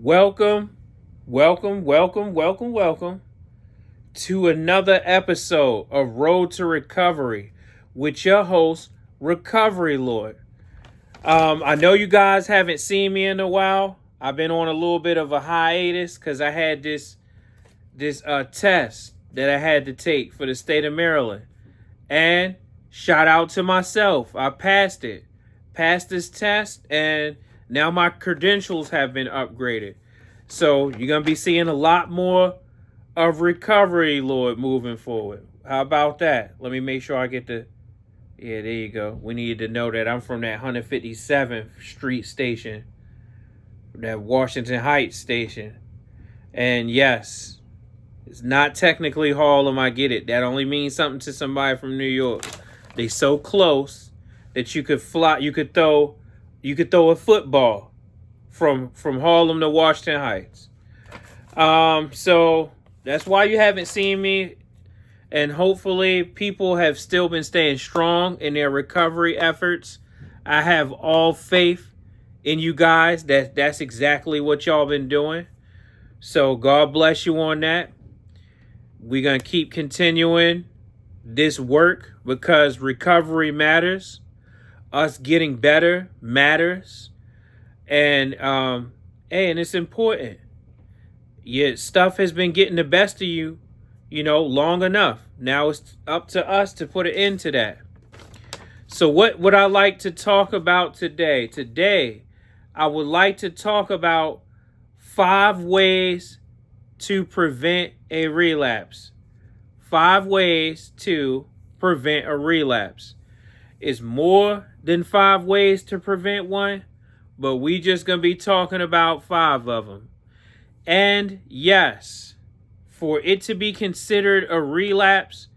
Welcome, welcome to another episode of Road to Recovery with your host, Recovery Lord. I know you guys haven't seen me in a while. I've been on a little bit of a hiatus because I had this test that I had to take for the state of Maryland. And shout out to myself. I passed it. Passed this test, and now my credentials have been upgraded. So you're going to be seeing a lot more of Recovery Lord moving forward. How about that? Let me make sure I get the... Yeah, there you go. We need to know that I'm from that 157th Street station. That Washington Heights station. And yes, it's not technically Harlem, I get it. That only means something to somebody from New York. They so close that you could fly, you could throw a football from Harlem to Washington Heights. So that's why you haven't seen me, and hopefully people have still been staying strong in their recovery efforts. I have all faith in you guys. That's exactly what y'all been doing. So God bless you on that. We're going to keep continuing this work because recovery matters. Us getting better matters. And and it's important. Your stuff has been getting the best of you, long enough. Now it's up to us to put an end to that. So what would I like to talk about today? Today, I would like to talk about 5 ways to prevent a relapse. 5 ways to prevent a relapse. It's more than 5 ways to prevent one, but we just going to be talking about 5 of them. And yes, for it to be considered a relapse,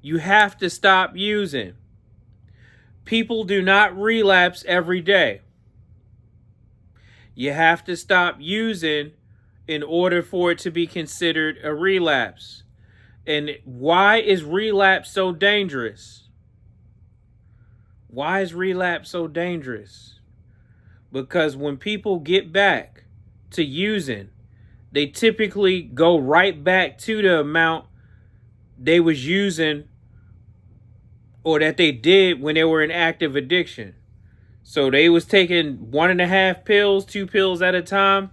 you have to stop using. People do not relapse every day. You have to stop using in order for it to be considered a relapse. And why is relapse so dangerous? Why is relapse so dangerous? Because when people get back to using, they typically go right back to the amount they was using or that they did when they were in active addiction. So they was taking 1.5 pills, 2 pills at a time.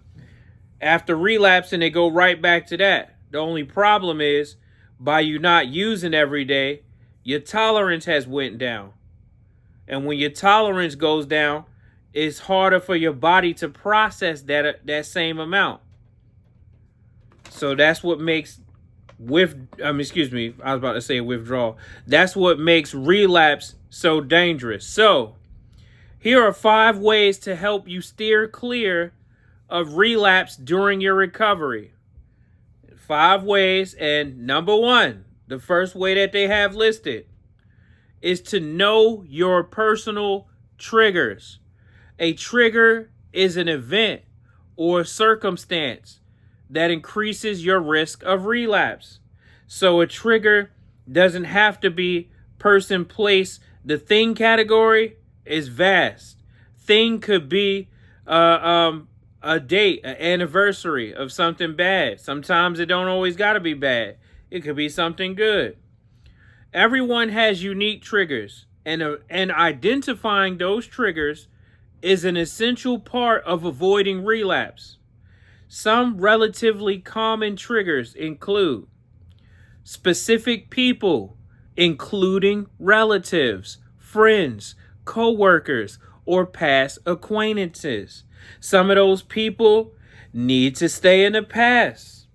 After relapsing, they go right back to that. The only problem is, by you not using every day, your tolerance has went down. And when your tolerance goes down, it's harder for your body to process that same amount. So that's what makes withdrawal. That's what makes relapse so dangerous. So here are 5 ways to help you steer clear of relapse during your recovery. 5 ways, and number 1, the first way that they have listed is to know your personal triggers. A trigger is an event or circumstance that increases your risk of relapse. So a trigger doesn't have to be person, place. The thing category is vast. Thing could be a date, an anniversary of something bad. Sometimes it don't always got to be bad. It could be something good. Everyone has unique triggers, and identifying those triggers is an essential part of avoiding relapse. Some relatively common triggers include specific people, including relatives, friends, co-workers, or past acquaintances. Some of those people need to stay in the past.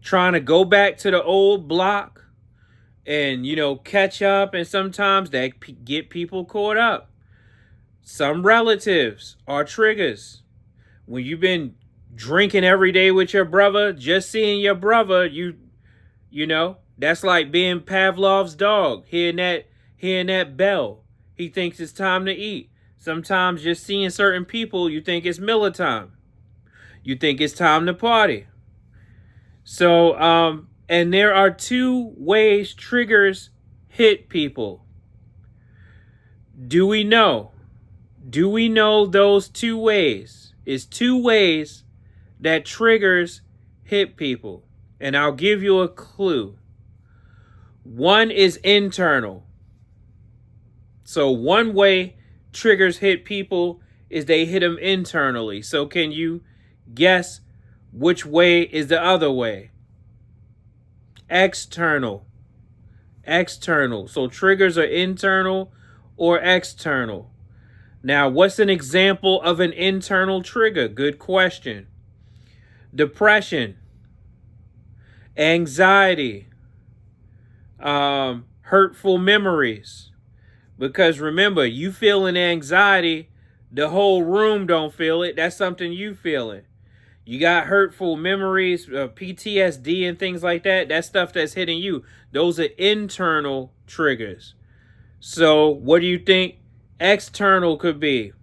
Trying to go back to the old block and, catch up, and sometimes that get people caught up. Some relatives are triggers. When you've been drinking every day with your brother, just seeing your brother, that's like being Pavlov's dog, hearing that bell. He thinks it's time to eat. Sometimes just seeing certain people, you think it's Miller time. You think it's time to party. So, and there are 2 ways triggers hit people. Do we know those 2 ways? is 2 ways that triggers hit people. And I'll give you a clue. One is internal. So one way triggers hit people is they hit them internally. So can you guess which way is the other way? External. External. So triggers are internal or external. Now, what's an example of an internal trigger? Good question. Depression, anxiety, hurtful memories. Because remember, you feeling anxiety, the whole room don't feel it. That's something you feeling. You got hurtful memories, PTSD and things like that. That's stuff that's hitting you. Those are internal triggers. So what do you think external could be?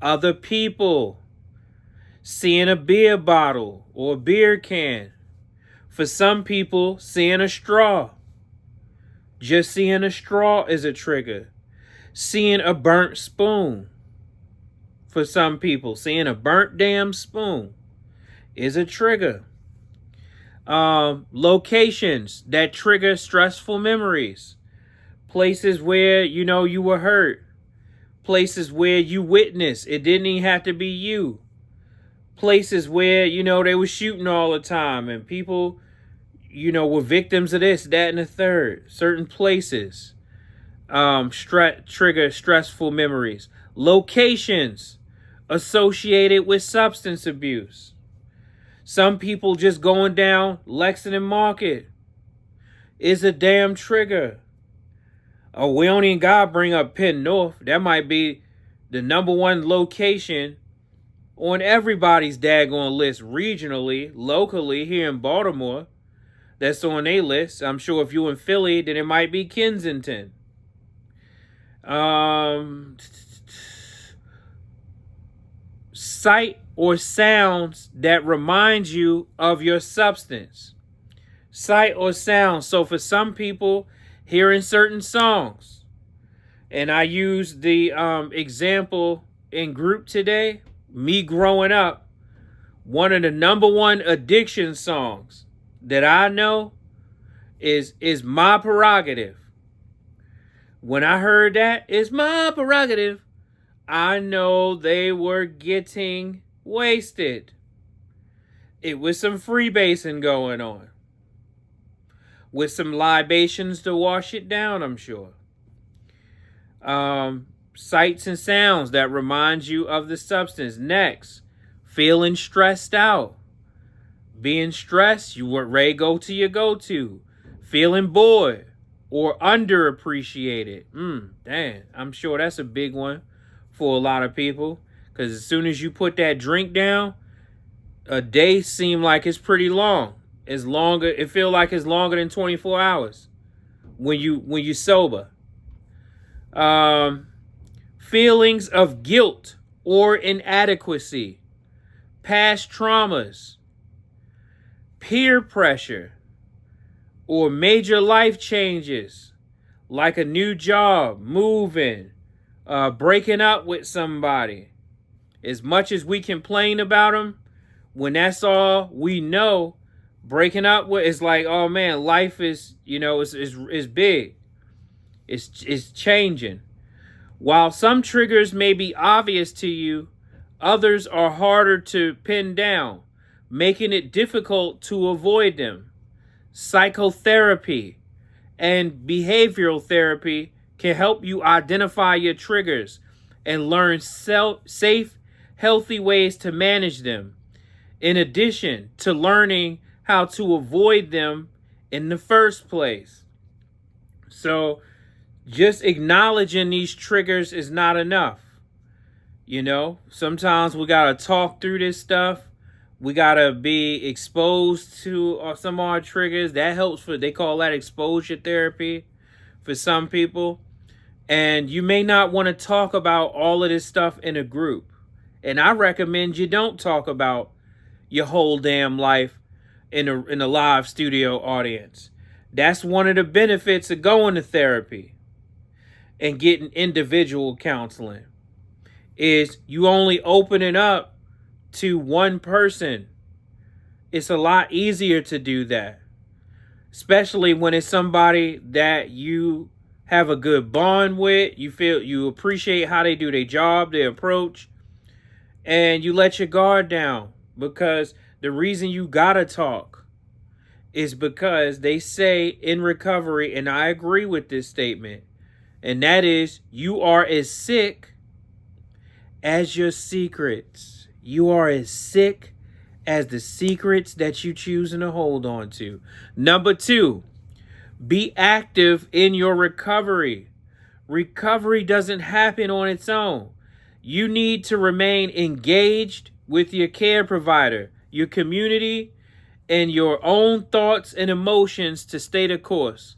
Other people. Seeing a beer bottle or a beer can. For some people, seeing a straw. Just seeing a straw is a trigger. Seeing a burnt spoon. For some people, seeing a burnt damn spoon is a trigger. Locations that trigger stressful memories. Places where, you were hurt. Places where you witnessed. It didn't even have to be you. Places where, they were shooting all the time and people, were victims of this, that, and the third. Certain places trigger stressful memories. Locations associated with substance abuse. Some people just going down Lexington Market is a damn trigger. Oh, we don't even gotta bring up Penn North. That might be the #1 location on everybody's daggone list regionally, locally here in Baltimore. That's on their list. I'm sure if you're in Philly, then it might be Kensington. Sight or sounds that remind you of your substance. Sight or sound. So for some people, hearing certain songs. And I used the example in group today. Me growing up, one of the #1 addiction songs that I know is My Prerogative. When I heard that, it's my prerogative, I know they were getting wasted. It was some freebasing going on. With some libations to wash it down, I'm sure. Sights and sounds that remind you of the substance. Next, feeling stressed out. Being stressed, you would ready go to your go-to. Feeling bored or underappreciated. Damn, I'm sure that's a big one for a lot of people. Because as soon as you put that drink down, a day seems like it's pretty long. It feels like it's longer than 24 hours when you sober. Feelings of guilt or inadequacy, past traumas, peer pressure, or major life changes like a new job, moving, breaking up with somebody. As much as we complain about them, when that's all we know, breaking up with, it's like, oh man, life is, is big. It's changing. While some triggers may be obvious to you, others are harder to pin down, making it difficult to avoid them. Psychotherapy and behavioral therapy can help you identify your triggers and learn safe, healthy ways to manage them, in addition to learning how to avoid them in the first place. So just acknowledging these triggers is not enough. Sometimes we got to talk through this stuff. We got to be exposed to some of our triggers. That helps they call that exposure therapy for some people. And you may not want to talk about all of this stuff in a group. And I recommend you don't talk about your whole damn life in a live studio audience. That's one of the benefits of going to therapy and getting individual counseling, is you only opening up to one person, it's a lot easier to do that. Especially when it's somebody that you have a good bond with, you appreciate how they do their job, their approach, and you let your guard down. Because the reason you gotta talk is because they say in recovery, and I agree with this statement, and that is, you are as sick as your secrets. You are as sick as the secrets that you choosing to hold on to. Number 2, be active in your recovery. Recovery doesn't happen on its own. You need to remain engaged with your care provider, your community, and your own thoughts and emotions to stay the course.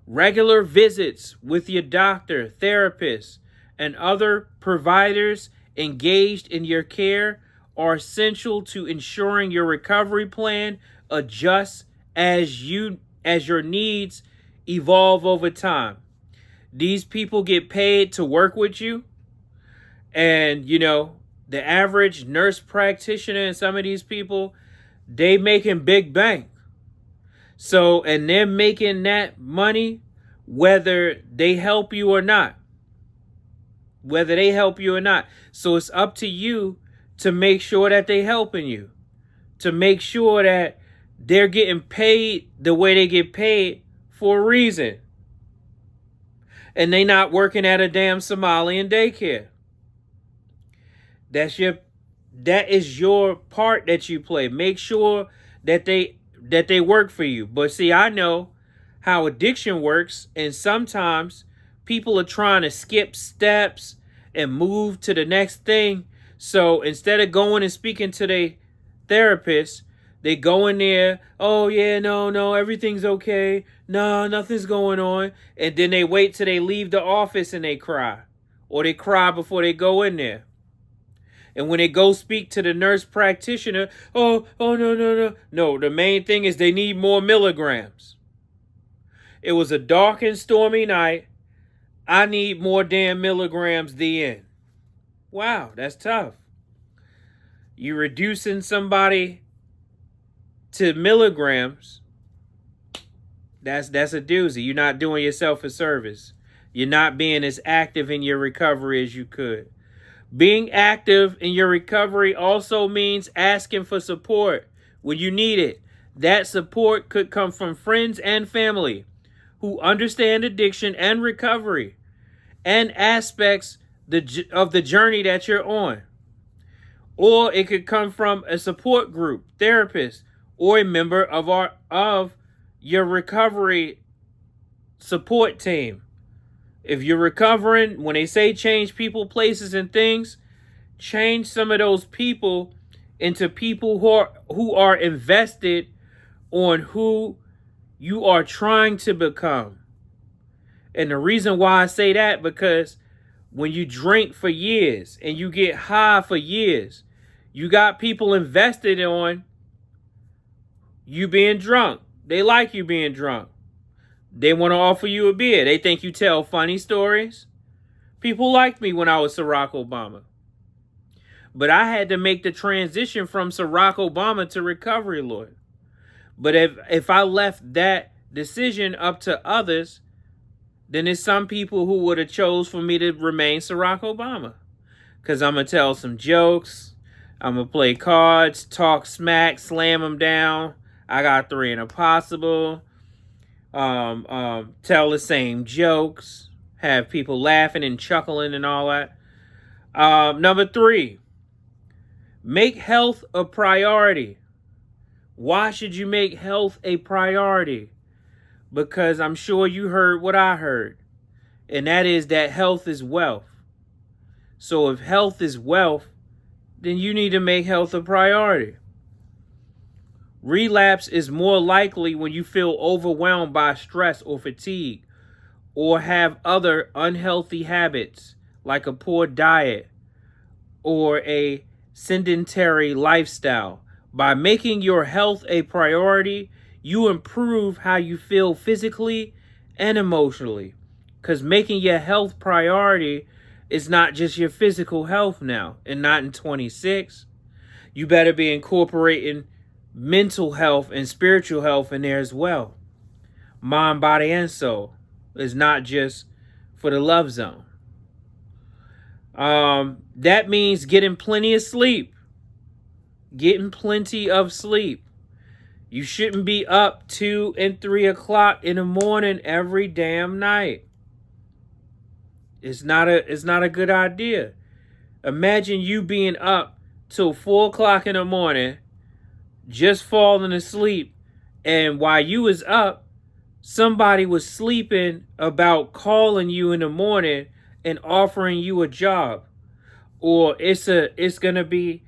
Regular visits with your doctor, therapist, and other providers engaged in your care are essential to ensuring your recovery plan adjusts as your needs evolve over time. These people get paid to work with you, and the average nurse practitioner and some of these people, they making big bank. So, and they're making that money whether they help you or not. So it's up to you to make sure that they helping you, to make sure that they're getting paid the way they get paid for a reason. And they not working at a damn Somalian daycare. That is your part that you play. Make sure that they work for you. But see, I know how addiction works, and sometimes people are trying to skip steps and move to the next thing. So instead of going and speaking to their therapist, they go in there, oh yeah, no, everything's okay. No, nothing's going on. And then they wait till they leave the office and they cry. Or they cry before they go in there. And when they go speak to the nurse practitioner, no. No, the main thing is they need more milligrams. It was a dark and stormy night. I need more damn milligrams the end. Wow, that's tough. You reducing somebody to milligrams, that's a doozy. You're not doing yourself a service. You're not being as active in your recovery as you could. Being active in your recovery also means asking for support when you need it. That support could come from friends and family who understand addiction and recovery and aspects of the journey that you're on. Or it could come from a support group, therapist, or a member of your recovery support team. If you're recovering, when they say change people, places, and things, change some of those people into people who are invested on who you are trying to become. And the reason why I say that, because when you drink for years and you get high for years, you got people invested on you being drunk. They like you being drunk. They want to offer you a beer. They think you tell funny stories. People liked me when I was Barack Obama. But I had to make the transition from Barack Obama to recovery lawyer. But if I left that decision up to others, then there's some people who would have chose for me to remain Barack Obama. Because I'm going to tell some jokes. I'm going to play cards, talk smack, slam them down. I got 3 and a possible. Tell the same jokes. Have people laughing and chuckling and all that. Number 3, make health a priority. Why should you make health a priority? Because I'm sure you heard what I heard. And that is that health is wealth. So if health is wealth, then you need to make health a priority. Relapse is more likely when you feel overwhelmed by stress or fatigue, or have other unhealthy habits like a poor diet or a sedentary lifestyle. By making your health a priority, you improve how you feel physically and emotionally. Because making your health priority is not just your physical health now, and not in 26. you better be incorporating mental health and spiritual health in there as well. Mind, body, and soul. Is not just for the love zone. That means getting plenty of sleep. Getting plenty of sleep. You shouldn't be up 2 and 3 o'clock in the morning every damn night. It's not a good idea. Imagine you being up till 4 o'clock in the morning, just falling asleep, and while you was up, somebody was sleeping about calling you in the morning and offering you a job. Or it's gonna be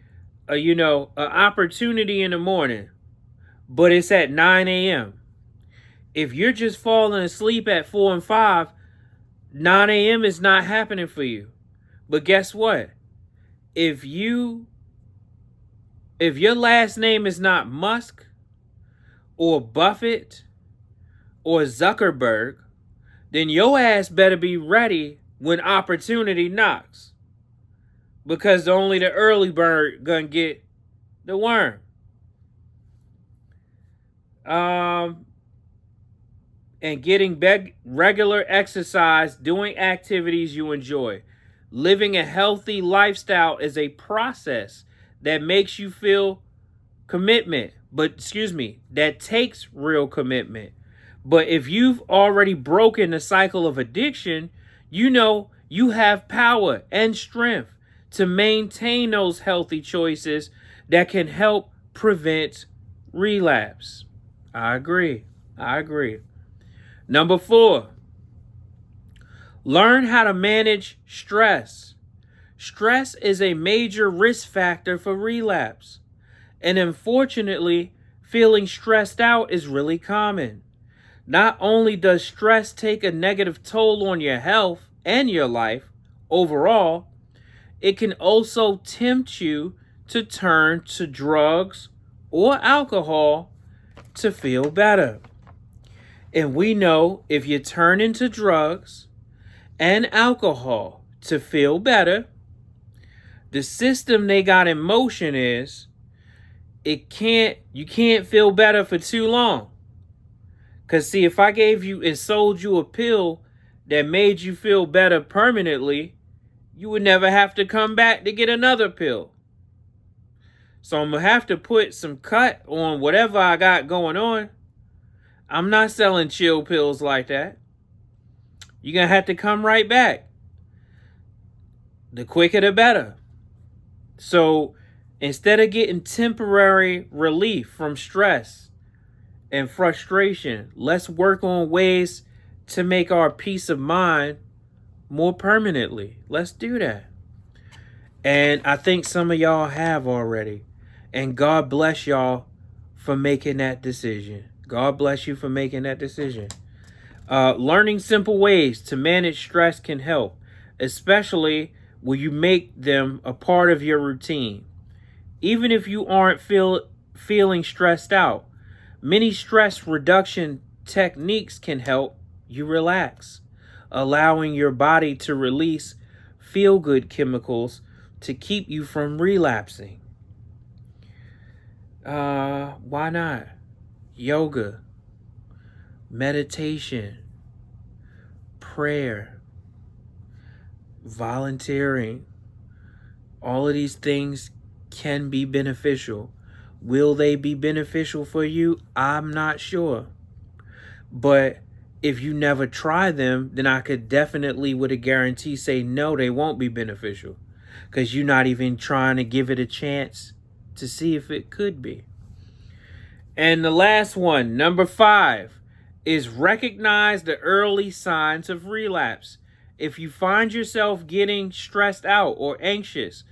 an opportunity in the morning, but it's at 9 a.m. If you're just falling asleep at 4 and 5, 9 a.m. is not happening for you. But guess what? If your last name is not Musk or Buffett or Zuckerberg, then your ass better be ready when opportunity knocks. Because only the early bird gonna get the worm. And getting regular exercise, doing activities you enjoy. Living a healthy lifestyle is a process that makes you feel commitment. That takes real commitment. But if you've already broken the cycle of addiction, you know you have power and strength to maintain those healthy choices that can help prevent relapse. I agree. Number 4, learn how to manage stress. Stress is a major risk factor for relapse. And unfortunately, feeling stressed out is really common. Not only does stress take a negative toll on your health and your life overall, it can also tempt you to turn to drugs or alcohol to feel better. And we know if you turn into drugs and alcohol to feel better, the system they got in motion is you can't feel better for too long. Because see, if I gave you and sold you a pill that made you feel better permanently, you would never have to come back to get another pill. So I'm going to have to put some cut on whatever I got going on. I'm not selling chill pills like that. You're going to have to come right back. The quicker the better. So instead of getting temporary relief from stress and frustration, let's work on ways to make our peace of mind more permanently. Let's do that. And I think some of y'all have already. And God bless y'all for making that decision. God bless you for making that decision. Learning simple ways to manage stress can help, especially when you make them a part of your routine. Even if you aren't feeling stressed out, many stress reduction techniques can help you relax, allowing your body to release feel-good chemicals to keep you from relapsing. Why not? Yoga, meditation, prayer, volunteering. All of these things can be beneficial. Will they be beneficial for you? I'm not sure. But if you never try them, then I could definitely with a guarantee say no, they won't be beneficial. Because you're not even trying to give it a chance to see if it could be. And the last one, number 5, is recognize the early signs of relapse. If you find yourself getting stressed out or anxious,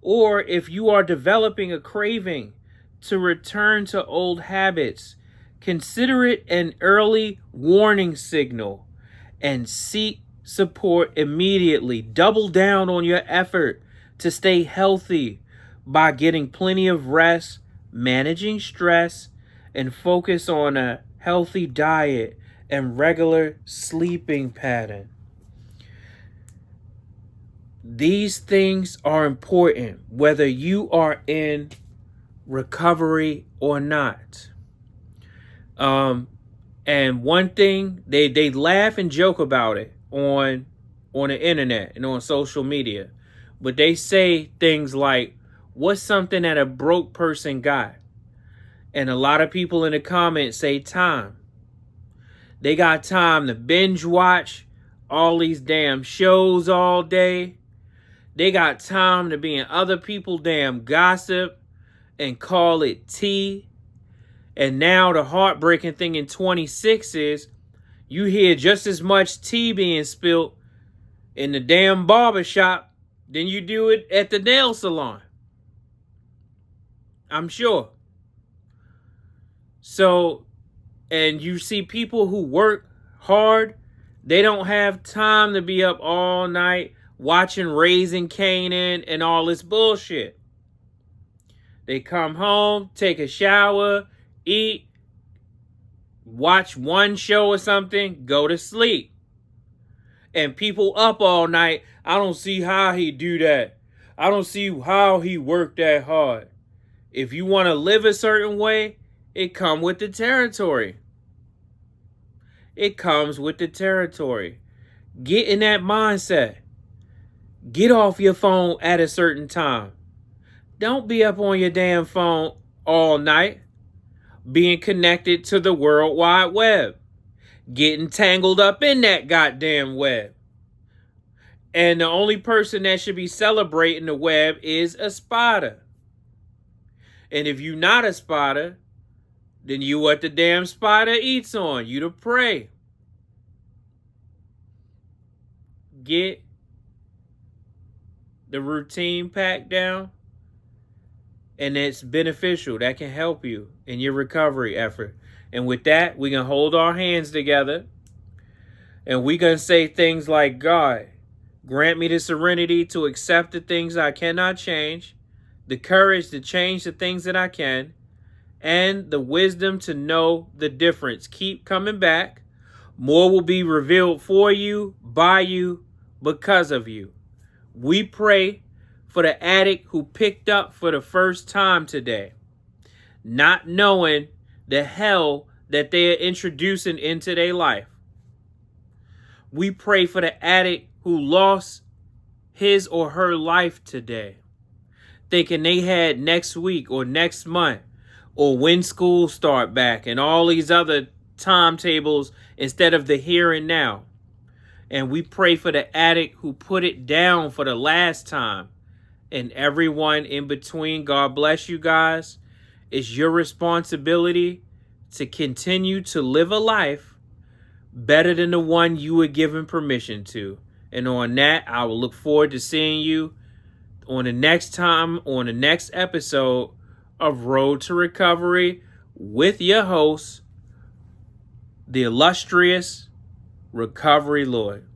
or if you are developing a craving to return to old habits, consider it an early warning signal and seek support immediately. Double down on your effort to stay healthy by getting plenty of rest, managing stress, and focus on a healthy diet and regular sleeping pattern. These things are important, whether you are in recovery or not. And one thing, they laugh and joke about it on the internet and on social media. But they say things like, what's something that a broke person got? And a lot of people in the comments say time. They got time to binge watch all these damn shows all day. They got time to be in other people's damn gossip and call it tea. And now the heartbreaking thing in 26 is you hear just as much tea being spilt in the damn barbershop than you do it at the nail salon. I'm sure. So, and you see people who work hard, they don't have time to be up all night watching Raising Kanan and all this bullshit. They come home, take a shower, eat, watch one show or something, go to sleep. And people up all night, I don't see how he do that. I don't see how he worked that hard. If you want to live a certain way, it comes with the territory. It comes with the territory. Get in that mindset. Get off your phone at a certain time. Don't be up on your damn phone all night, being connected to the World Wide Web, getting tangled up in that goddamn web. And the only person that should be celebrating the web is a spotter. And if you're not a spotter, then you what the damn spider eats on. You the prey. Get the routine pack down. And it's beneficial. That can help you in your recovery effort. And with that, we can hold our hands together. And we can say things like, God, grant me the serenity to accept the things I cannot change, the courage to change the things that I can, and the wisdom to know the difference. Keep coming back. More will be revealed for you, by you, because of you. We pray for the addict who picked up for the first time today, not knowing the hell that they are introducing into their life. We pray for the addict who lost his or her life today, thinking they had next week or next month or when school start back and all these other timetables instead of the here and now. And we pray for the addict who put it down for the last time and everyone in between. God bless you guys. It's your responsibility to continue to live a life better than the one you were given permission to. And on that, I will look forward to seeing you on the next episode of Road to Recovery with your host, the illustrious Recovery Lord.